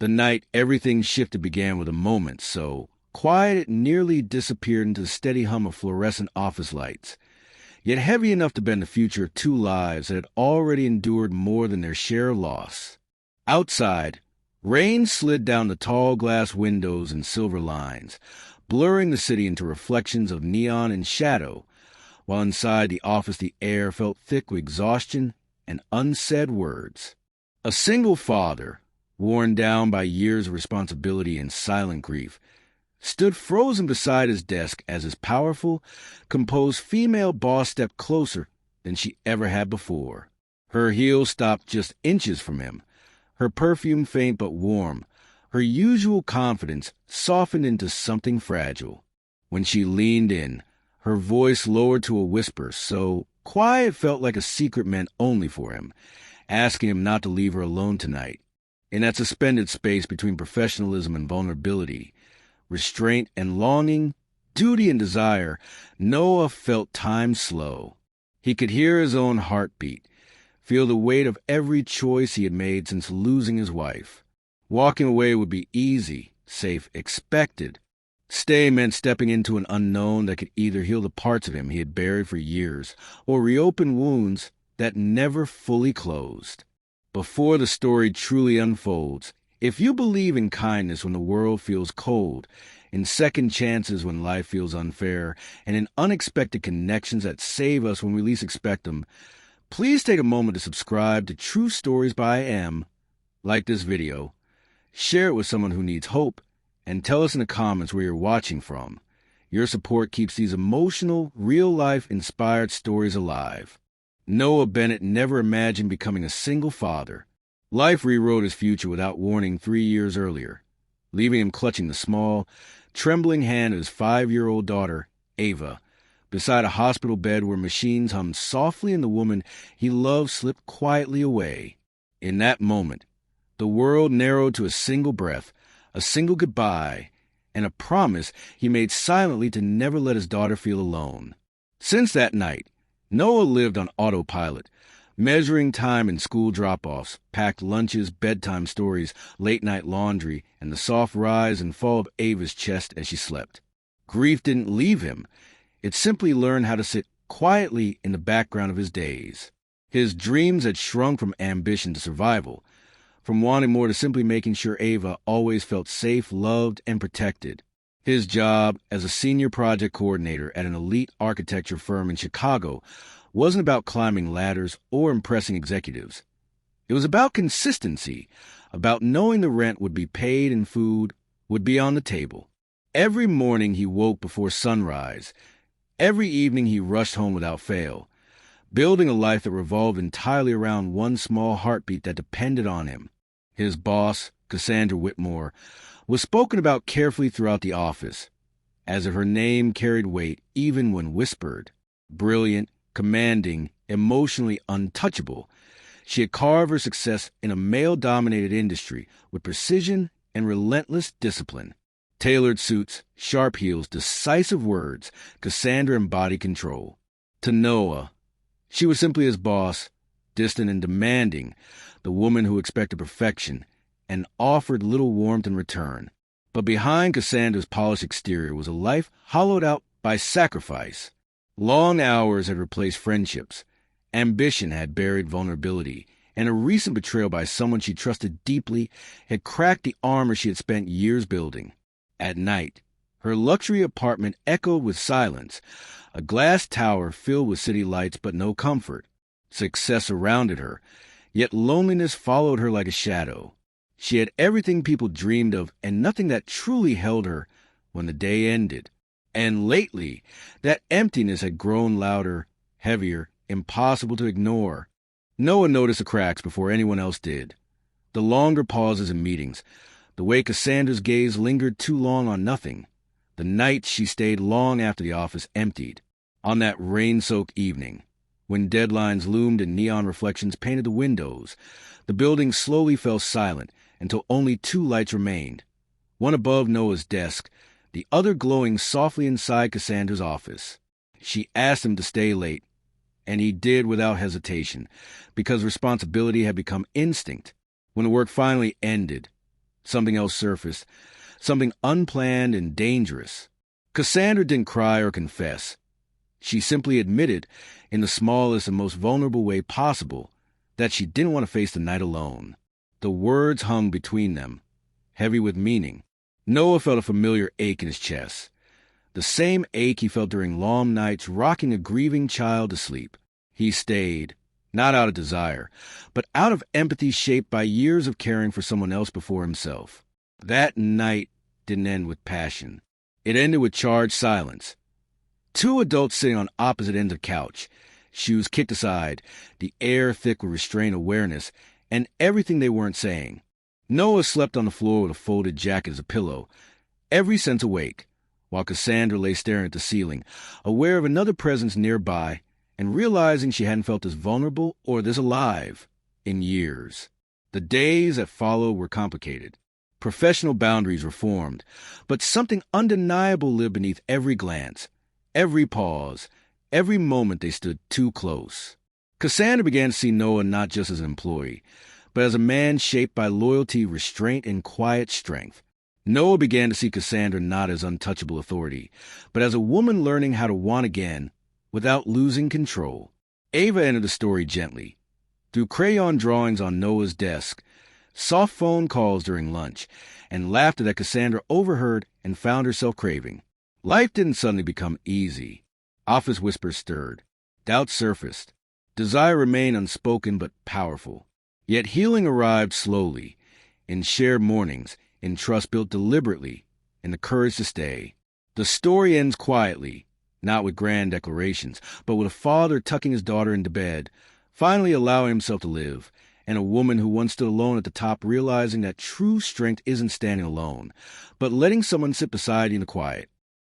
The night everything shifted began with a moment so quiet it nearly disappeared into the steady hum of fluorescent office lights, yet heavy enough to bend the future of two lives that had already endured more than their share of loss. Outside, rain slid down the tall glass windows in silver lines, blurring the city into reflections of neon and shadow, while inside the office the air felt thick with exhaustion and unsaid words. A single father, worn down by years of responsibility and silent grief, stood frozen beside his desk as his powerful, composed female boss stepped closer than she ever had before. Her heels stopped just inches from him, her perfume faint but warm, her usual confidence softened into something fragile. When she leaned in, her voice lowered to a whisper so quiet it felt like a secret meant only for him, asking him not to leave her alone tonight. In that suspended space between professionalism and vulnerability, restraint and longing, duty and desire, Noah felt time slow. He could hear his own heartbeat, feel the weight of every choice he had made since losing his wife. Walking away would be easy, safe, expected. Stay meant stepping into an unknown that could either heal the parts of him he had buried for years or reopen wounds that never fully closed. Before the story truly unfolds, if you believe in kindness when the world feels cold, in second chances when life feels unfair, and in unexpected connections that save us when we least expect them, please take a moment to subscribe to True Stories by M, like this video, share it with someone who needs hope, and tell us in the comments where you're watching from. Your support keeps these emotional, real-life inspired stories alive. Noah Bennett never imagined becoming a single father. Life rewrote his future without warning 3 years earlier, leaving him clutching the small, trembling hand of his 5-year-old daughter, Ava, beside a hospital bed where machines hummed softly and the woman he loved slipped quietly away. In that moment, the world narrowed to a single breath, a single goodbye, and a promise he made silently to never let his daughter feel alone. Since that night, Noah lived on autopilot, measuring time in school drop-offs, packed lunches, bedtime stories, late-night laundry, and the soft rise and fall of Ava's chest as she slept. Grief didn't leave him. It simply learned how to sit quietly in the background of his days. His dreams had shrunk from ambition to survival, from wanting more to simply making sure Ava always felt safe, loved, and protected. His job as a senior project coordinator at an elite architecture firm in Chicago wasn't about climbing ladders or impressing executives. It was about consistency, about knowing the rent would be paid and food would be on the table. Every morning he woke before sunrise. Every evening he rushed home without fail, building a life that revolved entirely around one small heartbeat that depended on him. His boss, Cassandra Whitmore, was spoken about carefully throughout the office, as if her name carried weight even when whispered. Brilliant, commanding, emotionally untouchable, she had carved her success in a male-dominated industry with precision and relentless discipline. Tailored suits, sharp heels, decisive words, Cassandra embodied control. To Noah, she was simply his boss, distant and demanding, the woman who expected perfection and offered little warmth in return. But behind Cassandra's polished exterior was a life hollowed out by sacrifice. Long hours had replaced friendships, ambition had buried vulnerability, and a recent betrayal by someone she trusted deeply had cracked the armor she had spent years building. At night, her luxury apartment echoed with silence, a glass tower filled with city lights but no comfort. Success surrounded her, yet loneliness followed her like a shadow. She had everything people dreamed of and nothing that truly held her when the day ended. And lately, that emptiness had grown louder, heavier, impossible to ignore. Noah noticed the cracks before anyone else did. The longer pauses in meetings, the way Cassandra's gaze lingered too long on nothing, the nights she stayed long after the office emptied. On that rain-soaked evening, when deadlines loomed and neon reflections painted the windows, the building slowly fell silent until only 2 lights remained, one above Noah's desk, the other glowing softly inside Cassandra's office. She asked him to stay late, and he did without hesitation, because responsibility had become instinct. When the work finally ended, Something else surfaced, something unplanned and dangerous. Cassandra didn't cry or confess. She simply admitted, in the smallest and most vulnerable way possible, that she didn't want to face the night alone. The words hung between them, heavy with meaning. Noah felt a familiar ache in his chest, the same ache he felt during long nights rocking a grieving child to sleep. He stayed, not out of desire, but out of empathy shaped by years of caring for someone else before himself. That night didn't end with passion. It ended with charged silence. Two adults sitting on opposite ends of the couch, shoes kicked aside, the air thick with restrained awareness, and everything they weren't saying. Noah slept on the floor with a folded jacket as a pillow, every sense awake, while Cassandra lay staring at the ceiling, aware of another presence nearby, and realizing she hadn't felt this vulnerable or this alive in years. The days that followed were complicated. Professional boundaries were formed, but something undeniable lived beneath every glance, every pause, every moment they stood too close. Cassandra began to see Noah not just as an employee, but as a man shaped by loyalty, restraint, and quiet strength. Noah began to see Cassandra not as untouchable authority, but as a woman learning how to want again without losing control. Ava ended the story gently, through crayon drawings on Noah's desk, soft phone calls during lunch, and laughter that Cassandra overheard and found herself craving. Life didn't suddenly become easy. Office whispers stirred. Doubts surfaced. Desire remained unspoken but powerful. Yet healing arrived slowly, in shared mornings, in trust built deliberately, in the courage to stay. The story ends quietly, not with grand declarations, but with a father tucking his daughter into bed, finally allowing himself to live, and a woman who once stood alone at the top realizing that true strength isn't standing alone, but letting someone sit beside you in the quiet.